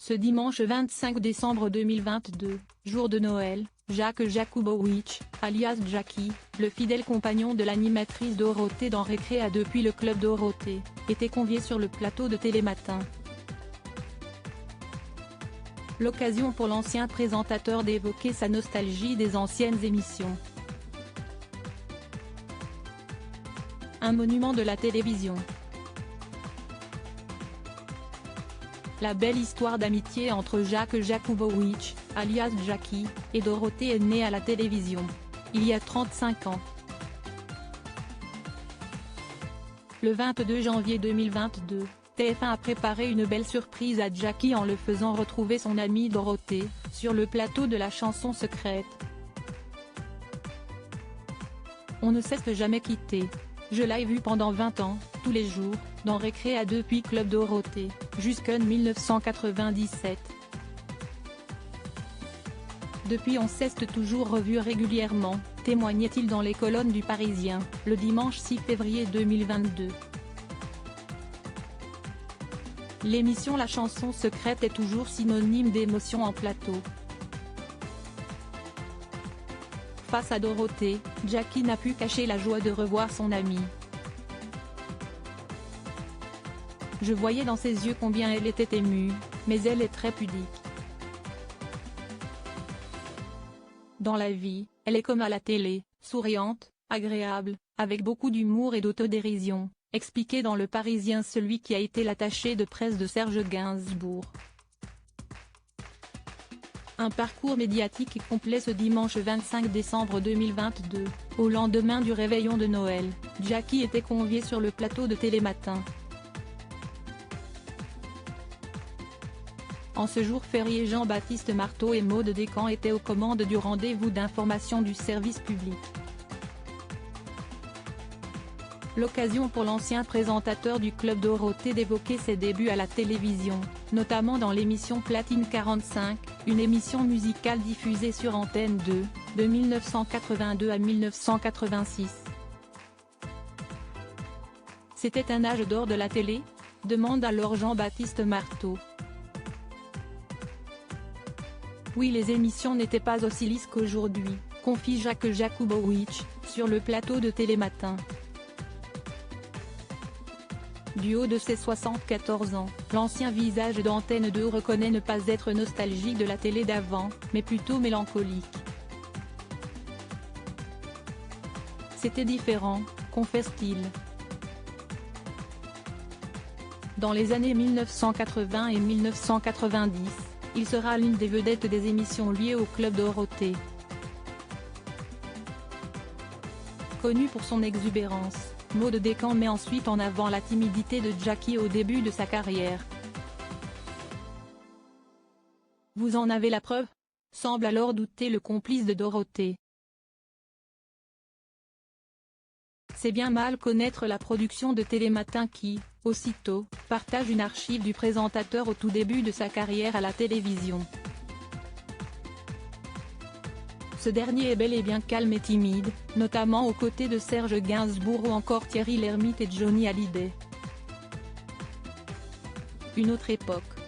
Ce dimanche 25 décembre 2022, jour de Noël, Jacques Jakubowicz, alias Jackie, le fidèle compagnon de l'animatrice Dorothée dans Récréa depuis le club Dorothée, était convié sur le plateau de Télématin. L'occasion pour l'ancien présentateur d'évoquer sa nostalgie des anciennes émissions. Un monument de la télévision. La belle histoire d'amitié entre Jacques Jakubowicz, alias Jackie, et Dorothée est née à la télévision. Il y a 35 ans. Le 22 janvier 2022, TF1 a préparé une belle surprise à Jackie en le faisant retrouver son amie Dorothée, sur le plateau de la chanson secrète. On ne cesse de jamais quitter. Je l'ai vu pendant 20 ans, tous les jours, dans Récréa depuis Club Dorothée, jusqu'en 1997. Depuis on s'est toujours revu régulièrement, témoignait-il dans les colonnes du Parisien, le dimanche 6 février 2022. L'émission La chanson secrète est toujours synonyme d'émotion en plateau. Face à Dorothée, Jackie n'a pu cacher la joie de revoir son amie. Je voyais dans ses yeux combien elle était émue, mais elle est très pudique. Dans la vie, elle est comme à la télé, souriante, agréable, avec beaucoup d'humour et d'autodérision, expliquait dans Le Parisien celui qui a été l'attaché de presse de Serge Gainsbourg. Un parcours médiatique complet ce dimanche 25 décembre 2022, au lendemain du réveillon de Noël, Jackie était convié sur le plateau de Télématin. En ce jour férié, Jean-Baptiste Marteau et Maud Descamps étaient aux commandes du rendez-vous d'information du service public. L'occasion pour l'ancien présentateur du club Dorothée d'évoquer ses débuts à la télévision, notamment dans l'émission Platine 45, une émission musicale diffusée sur Antenne 2, de 1982 à 1986. C'était un âge d'or de la télé ? Demande alors Jean-Baptiste Marteau. Oui, les émissions n'étaient pas aussi lisses qu'aujourd'hui, confie Jacques Jakubowicz, sur le plateau de Télématin. Du haut de ses 74 ans, l'ancien visage d'Antenne 2 reconnaît ne pas être nostalgique de la télé d'avant, mais plutôt mélancolique. C'était différent, confesse-t-il. Dans les années 1980 et 1990, il sera l'une des vedettes des émissions liées au club Dorothée. Connu pour son exubérance, Maud Descamps met ensuite en avant la timidité de Jackie au début de sa carrière. Vous en avez la preuve ? Semble alors douter le complice de Dorothée. C'est bien mal connaître la production de Télématin qui, aussitôt, partage une archive du présentateur au tout début de sa carrière à la télévision. Ce dernier est bel et bien calme et timide, notamment aux côtés de Serge Gainsbourg ou encore Thierry Lhermitte et Johnny Hallyday. Une autre époque.